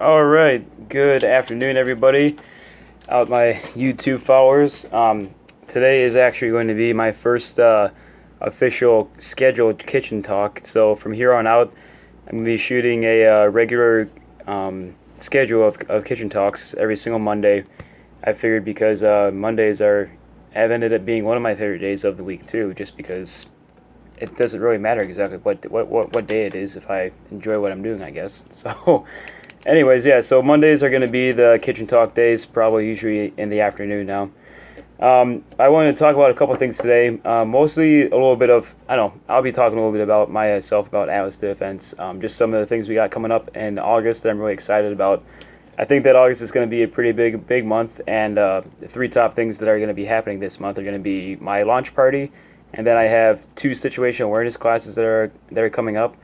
All right, good afternoon, everybody. Out my YouTube followers. Today is actually going to be my first official scheduled kitchen talk. So from here on out, I'm going to be shooting a regular schedule of kitchen talks every single Monday. I figured because Mondays have ended up being one of my favorite days of the week too, just because it doesn't really matter exactly what day it is if I enjoy what I'm doing, I guess. So. Anyways, yeah, so Mondays are going to be the kitchen talk days, probably usually in the afternoon now. I wanted to talk about a couple things today. Mostly a little bit of, I don't know, I'll be talking a little bit about myself, about Atlas Defense, just some of the things we got coming up in August that I'm really excited about. I think that August is going to be a pretty big month, and the three top things that are going to be happening this month are going to be my launch party, and then I have two situation awareness classes that are coming up.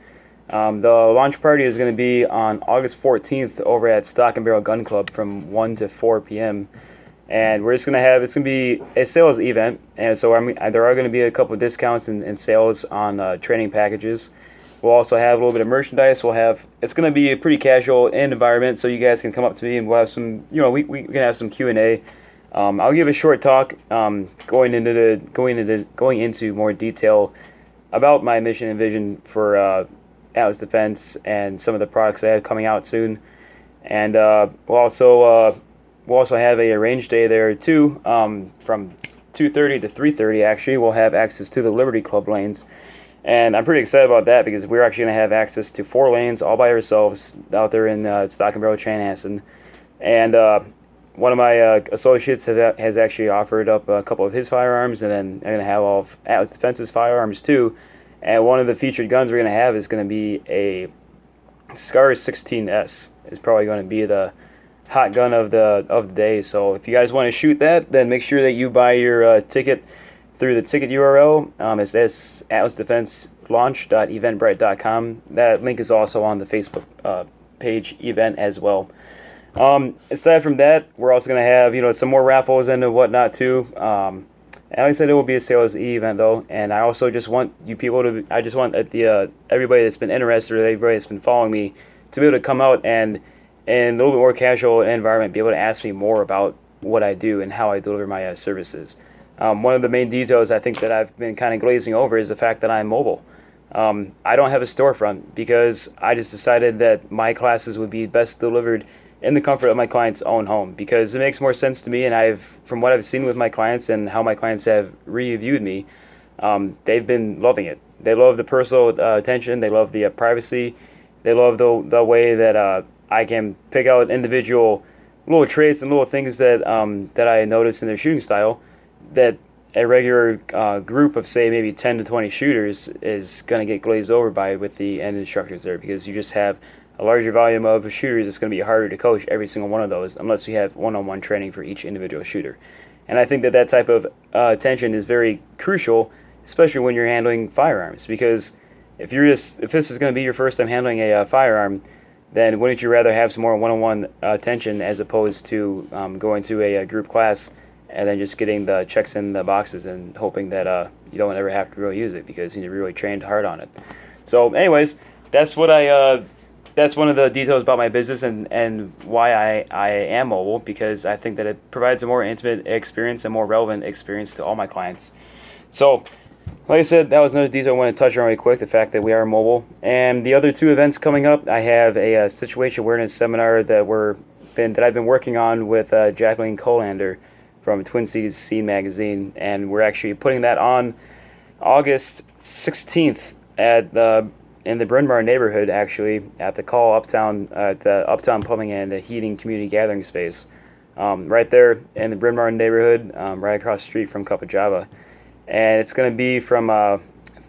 The launch party is going to be on August 14th over at Stock and Barrel Gun Club from 1 to 4 p.m. And it's going to be a sales event. And so there are going to be a couple of discounts and sales on training packages. We'll also have a little bit of merchandise. It's going to be a pretty casual environment, so you guys can come up to me and we'll have some, we can have some Q&A. I'll give a short talk going into more detail about my mission and vision for Atlas Defense and some of the products I have coming out soon, and we'll also have a range day there too. From 2:30 to 3:30, actually, we'll have access to the Liberty Club lanes, and I'm pretty excited about that because we're actually going to have access to 4 lanes all by ourselves out there in Stock and Barrel Chanhassen, and one of my associates has actually offered up a couple of his firearms, and then I'm going to have all of Atlas Defense's firearms too. And one of the featured guns we're going to have is going to be a Scar 16S. It's probably going to be the hot gun of the day. So if you guys want to shoot that, then make sure that you buy your ticket through the ticket URL. It's atlasdefenselaunch.eventbrite.com. That link is also on the Facebook page event as well. Aside from that, we're also going to have some more raffles and whatnot too. And like I said, it will be a sales event though, and I also just want everybody that's been interested or everybody that's been following me to be able to come out and in a little bit more casual environment, be able to ask me more about what I do and how I deliver my services. One of the main details I think that I've been kind of glazing over is the fact that I'm mobile. I don't have a storefront because I just decided that my classes would be best delivered in the comfort of my client's own home, because it makes more sense to me, and from what I've seen with my clients and how my clients have reviewed me, they've been loving it. They love the personal attention, they love the privacy, they love the way that I can pick out individual little traits and little things that I notice in their shooting style that a regular group of, say, maybe 10 to 20 shooters is going to get glazed over by with the end instructors there, because you just have a larger volume of shooters. It's going to be harder to coach every single one of those unless you have one-on-one training for each individual shooter. And I think that type of attention is very crucial, especially when you're handling firearms, because if this is going to be your first time handling a firearm, then wouldn't you rather have some more one-on-one attention as opposed to going to a group class and then just getting the checks in the boxes and hoping that you don't ever have to really use it because you really trained hard on it. So anyways, that's one of the details about my business and why I am mobile, because I think that it provides a more intimate experience and more relevant experience to all my clients. So, like I said, that was another detail I want to touch on really quick, the fact that we are mobile. And the other two events coming up, I have a situation awareness seminar that I've been working on with Jacqueline Colander from Twin Cities Scene Magazine, and we're actually putting that on August 16th in the Bryn Mawr neighborhood, actually, at the Uptown Plumbing and the Heating Community Gathering Space, right there in the Bryn Mawr neighborhood, right across the street from Cup of Java. And it's going to be from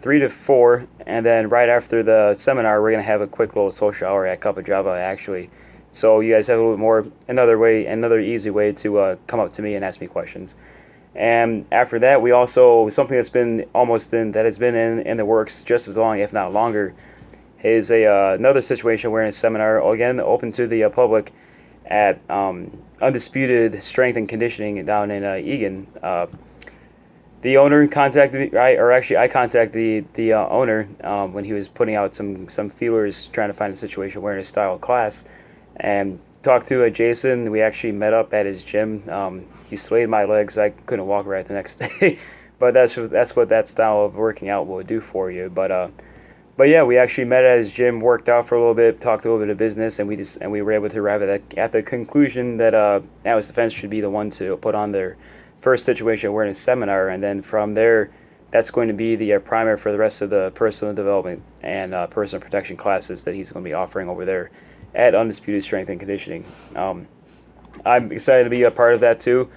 3 to 4, and then right after the seminar, we're going to have a quick little social hour at Cup of Java, actually. So you guys have a little bit more, another easy way to come up to me and ask me questions. And after that, we also, something that's been in the works just as long, if not longer, is another situation awareness seminar, again open to the public, at Undisputed Strength and Conditioning down in Eagan. The owner contacted me, I contacted the owner when he was putting out some feelers trying to find a situation awareness style class, and talked to Jason. We actually met up at his gym. He swayed my legs. I couldn't walk right the next day, but that's what that style of working out will do for you. But yeah, we actually met at his gym, worked out for a little bit, talked a little bit of business, and we were able to arrive at the conclusion that Atlas Defense should be the one to put on their first situation awareness seminar, and then from there, that's going to be the primer for the rest of the personal development and personal protection classes that he's going to be offering over there at Undisputed Strength and Conditioning. I'm excited to be a part of that too.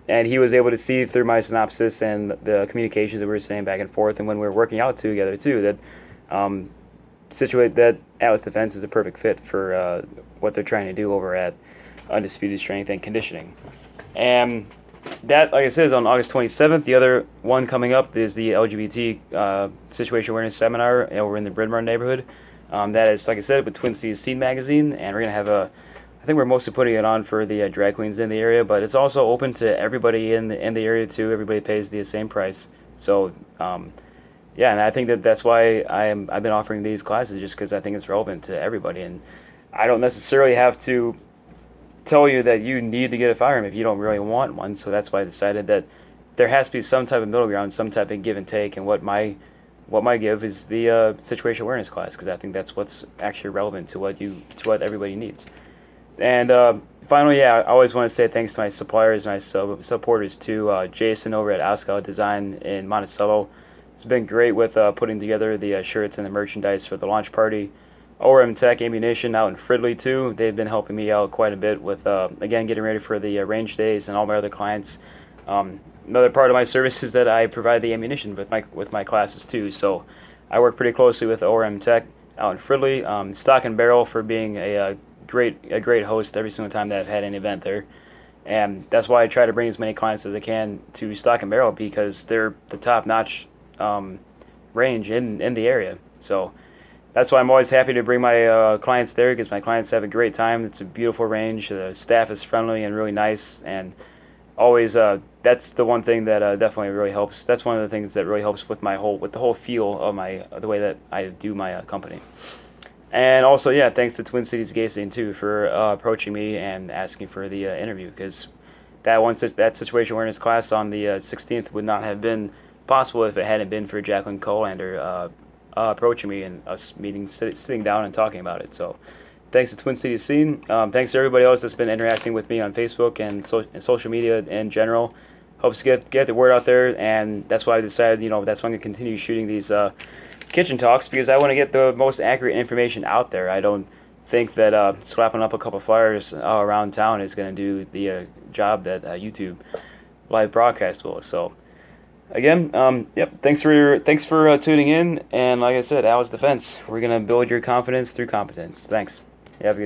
And he was able to see through my synopsis and the communications that we were saying back and forth, and when we were working out together too, that Atlas Defense is a perfect fit for what they're trying to do over at Undisputed Strength and Conditioning. And that, like I said, is on August 27th. The other one coming up is the LGBT Situation Awareness Seminar over in the Bryn Mawr neighborhood. That is, like I said, with Twin Cities Scene Magazine, and we're going to have I think we're mostly putting it on for the drag queens in the area, but it's also open to everybody in the area too. Everybody pays the same price. So, yeah, and I think that's why I've been offering these classes, just because I think it's relevant to everybody, and I don't necessarily have to tell you that you need to get a firearm if you don't really want one. So that's why I decided that there has to be some type of middle ground, some type of give and take, and what my give is the situation awareness class, because I think that's what's actually relevant to what everybody needs. And finally, yeah, I always want to say thanks to my suppliers, my supporters too. Jason over at Ascal Design in Monticello has been great with putting together the shirts and the merchandise for the launch party. ORM Tech Ammunition out in Fridley too. They've been helping me out quite a bit with again getting ready for the range days and all my other clients. Another part of my service is that I provide the ammunition with my classes too. So I work pretty closely with ORM Tech out in Fridley. Stock and Barrel for being a great host every single time that I've had an event there, and that's why I try to bring as many clients as I can to Stock and Barrel, because they're the top-notch range in the area. So that's why I'm always happy to bring my clients there, because my clients have a great time. It's a beautiful range. The staff is friendly and really nice, and always that's the one thing that definitely really helps. That's one of the things that really helps with the whole feel of the way that I do my company. And also, yeah, thanks to Twin Cities Gay Scene too for approaching me and asking for the interview, because that situation awareness class on the 16th would not have been possible if it hadn't been for Jacqueline Colander approaching me and us sitting down and talking about it. So thanks to Twin Cities Scene. Thanks to everybody else that's been interacting with me on Facebook and social media in general. Helps get the word out there, and that's why I decided, that's why I'm going to continue shooting these kitchen talks, because I want to get the most accurate information out there. I don't think that slapping up a couple flyers around town is going to do the job that YouTube live broadcast will. So again, yep, thanks for tuning in, and like I said, Atlas Defense, we're going to build your confidence through competence. Thanks. You have a good